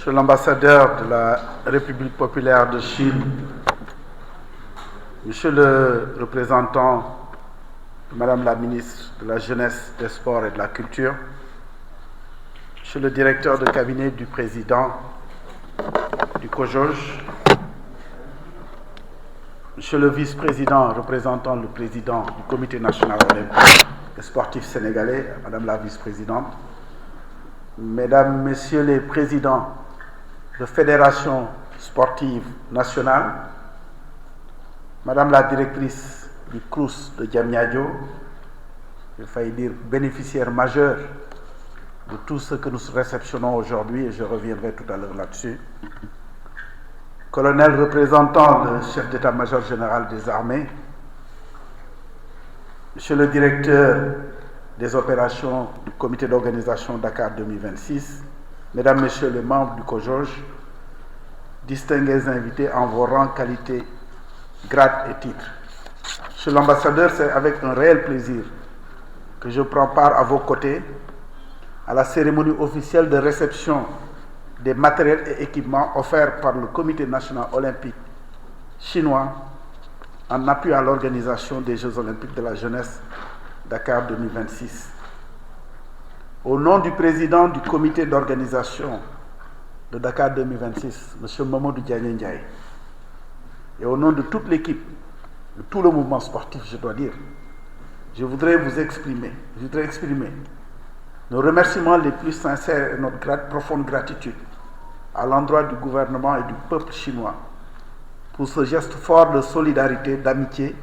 Monsieur l'ambassadeur de la République populaire de Chine, Monsieur le représentant de Madame la ministre de la Jeunesse, des Sports et de la Culture, Monsieur le directeur de cabinet du président du COJOJ, Monsieur le vice-président représentant le président du Comité national olympique et sportif sénégalais, Madame la vice-présidente, Mesdames, Messieurs les présidents de fédérations sportives nationales, Madame la directrice du CROUS de Diamniadio, j'ai failli dire bénéficiaire majeure de tout ce que nous réceptionnons aujourd'hui, et je reviendrai tout à l'heure là-dessus, colonel représentant le chef d'état-major général des armées, Monsieur le directeur des opérations du comité d'organisation Dakar 2026, Mesdames, Messieurs les membres du COJOJ, distingués invités en vos rangs, qualités, grades et titres. Monsieur l'ambassadeur, c'est avec un réel plaisir que je prends part à vos côtés à la cérémonie officielle de réception des matériels et équipements offerts par le Comité national olympique chinois en appui à l'organisation des Jeux olympiques de la jeunesse Dakar 2026. Au nom du président du comité d'organisation de Dakar 2026, M. Mamadou Diagne Ndiaye, et au nom de toute l'équipe, de tout le mouvement sportif, je dois dire, je voudrais exprimer nos remerciements les plus sincères et notre profonde gratitude à l'endroit du gouvernement et du peuple chinois pour ce geste fort de solidarité, d'amitié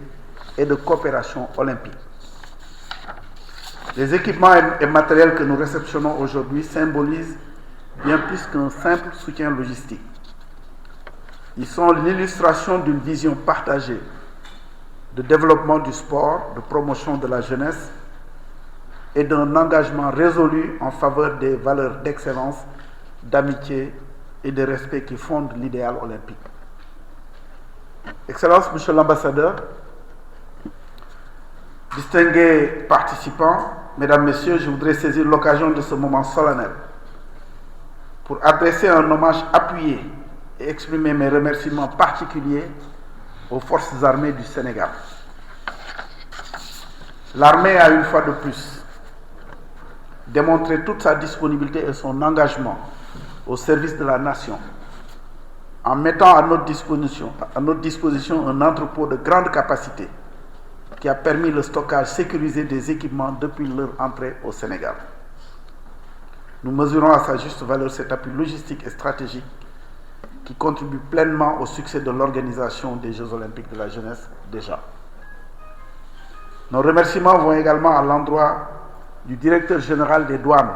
et de coopération olympique. Les équipements et matériels que nous réceptionnons aujourd'hui symbolisent bien plus qu'un simple soutien logistique. Ils sont l'illustration d'une vision partagée de développement du sport, de promotion de la jeunesse et d'un engagement résolu en faveur des valeurs d'excellence, d'amitié et de respect qui fondent l'idéal olympique. Excellences, Monsieur l'ambassadeur, distingués participants, Mesdames, Messieurs, je voudrais saisir l'occasion de ce moment solennel pour adresser un hommage appuyé et exprimer mes remerciements particuliers aux forces armées du Sénégal. L'armée a une fois de plus démontré toute sa disponibilité et son engagement au service de la nation, en mettant à notre disposition un entrepôt de grande capacité qui a permis le stockage sécurisé des équipements depuis leur entrée au Sénégal. Nous mesurons à sa juste valeur cet appui logistique et stratégique qui contribue pleinement au succès de l'organisation des Jeux olympiques de la jeunesse déjà. Nos remerciements vont également à l'endroit du directeur général des douanes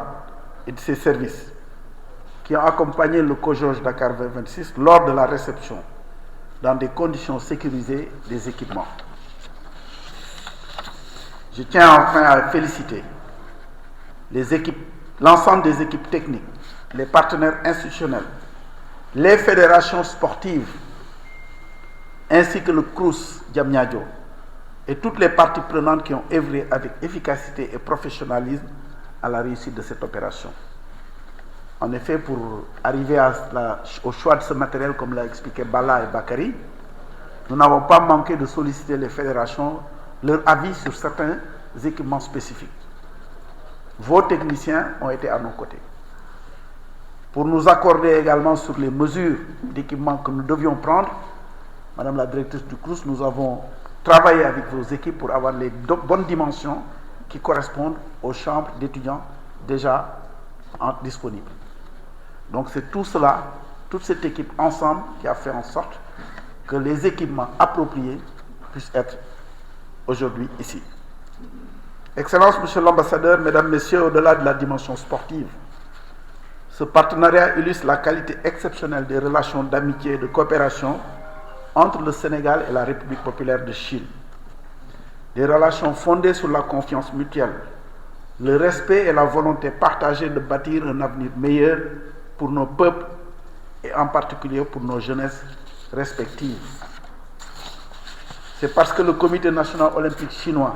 et de ses services qui ont accompagné le COJOJ Dakar 2026 lors de la réception dans des conditions sécurisées des équipements. Je tiens enfin à féliciter l'ensemble des équipes techniques, les partenaires institutionnels, les fédérations sportives, ainsi que le CROUS Diamniadio et toutes les parties prenantes qui ont œuvré avec efficacité et professionnalisme à la réussite de cette opération. En effet, pour arriver au choix de ce matériel, comme l'a expliqué Bala et Bakary, nous n'avons pas manqué de solliciter les fédérations, leur avis sur certains équipements spécifiques. Vos techniciens ont été à nos côtés. Pour nous accorder également sur les mesures d'équipement que nous devions prendre, Madame la directrice du CROUS, nous avons travaillé avec vos équipes pour avoir les bonnes dimensions qui correspondent aux chambres d'étudiants déjà disponibles. Donc c'est tout cela, toute cette équipe ensemble qui a fait en sorte que les équipements appropriés puissent être aujourd'hui ici. Excellences, Monsieur l'ambassadeur, Mesdames, Messieurs, au-delà de la dimension sportive, ce partenariat illustre la qualité exceptionnelle des relations d'amitié et de coopération entre le Sénégal et la République populaire de Chine. Des relations fondées sur la confiance mutuelle, le respect et la volonté partagée de bâtir un avenir meilleur pour nos peuples et en particulier pour nos jeunesses respectives. C'est parce que le Comité national olympique chinois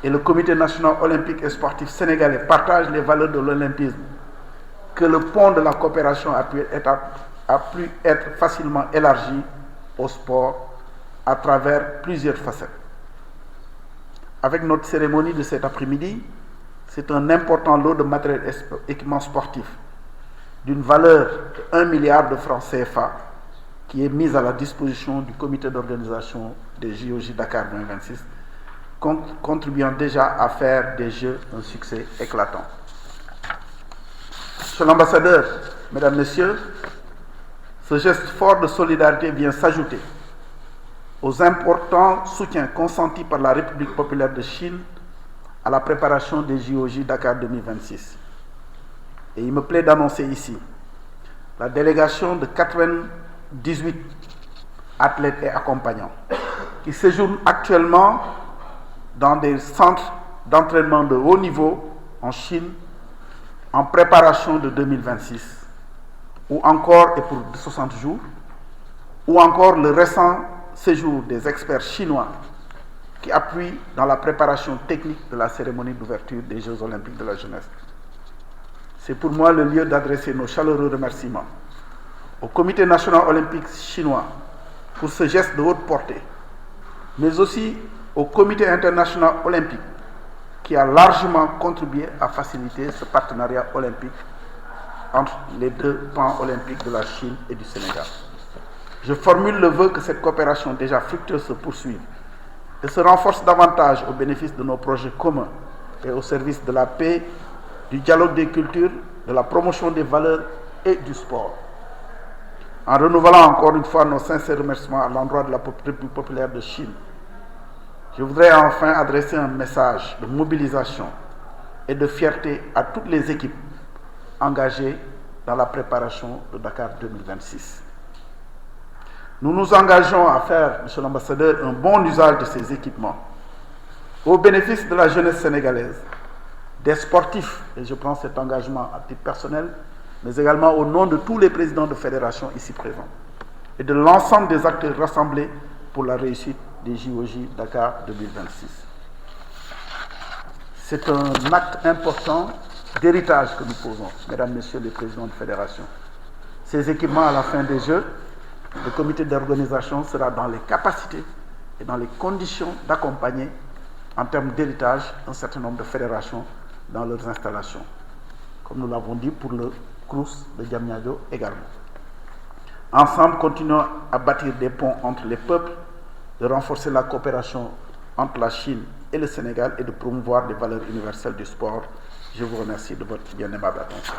et le Comité national olympique et sportif sénégalais partagent les valeurs de l'olympisme que le pont de la coopération a pu être facilement élargi au sport à travers plusieurs facettes. Avec notre cérémonie de cet après-midi, c'est un important lot de matériel équipement sportif d'une valeur de 1 milliard de francs CFA qui est mise à la disposition du comité d'organisation des JOJ Dakar 2026, contribuant déjà à faire des Jeux un succès éclatant. Monsieur l'ambassadeur, mesdames, messieurs, ce geste fort de solidarité vient s'ajouter aux importants soutiens consentis par la République populaire de Chine à la préparation des JOJ Dakar 2026. Et il me plaît d'annoncer ici la délégation de 98 athlètes et accompagnants qui séjournent actuellement dans des centres d'entraînement de haut niveau en Chine en préparation de 2026, ou encore, et pour 60 jours, ou encore le récent séjour des experts chinois qui appuient dans la préparation technique de la cérémonie d'ouverture des Jeux olympiques de la jeunesse. C'est pour moi le lieu d'adresser nos chaleureux remerciements au Comité national olympique chinois pour ce geste de haute portée, mais aussi au Comité international olympique qui a largement contribué à faciliter ce partenariat olympique entre les deux pans olympiques de la Chine et du Sénégal. Je formule le vœu que cette coopération déjà fructueuse se poursuive et se renforce davantage au bénéfice de nos projets communs et au service de la paix, du dialogue des cultures, de la promotion des valeurs et du sport. En renouvelant encore une fois nos sincères remerciements à l'endroit de la République populaire de Chine, je voudrais enfin adresser un message de mobilisation et de fierté à toutes les équipes engagées dans la préparation de Dakar 2026. Nous nous engageons à faire, Monsieur l'ambassadeur, un bon usage de ces équipements au bénéfice de la jeunesse sénégalaise, des sportifs, et je prends cet engagement à titre personnel, mais également au nom de tous les présidents de fédération ici présents, et de l'ensemble des acteurs rassemblés pour la réussite des JOJ Dakar 2026. C'est un acte important d'héritage que nous posons, mesdames, messieurs les présidents de fédération. Ces équipements, à la fin des Jeux, le comité d'organisation sera dans les capacités et dans les conditions d'accompagner, en termes d'héritage, un certain nombre de fédérations dans leurs installations, comme nous l'avons dit pour le Crous de Diamniadio également. Ensemble, continuons à bâtir des ponts entre les peuples, de renforcer la coopération entre la Chine et le Sénégal et de promouvoir les valeurs universelles du sport. Je vous remercie de votre bien aimable attention.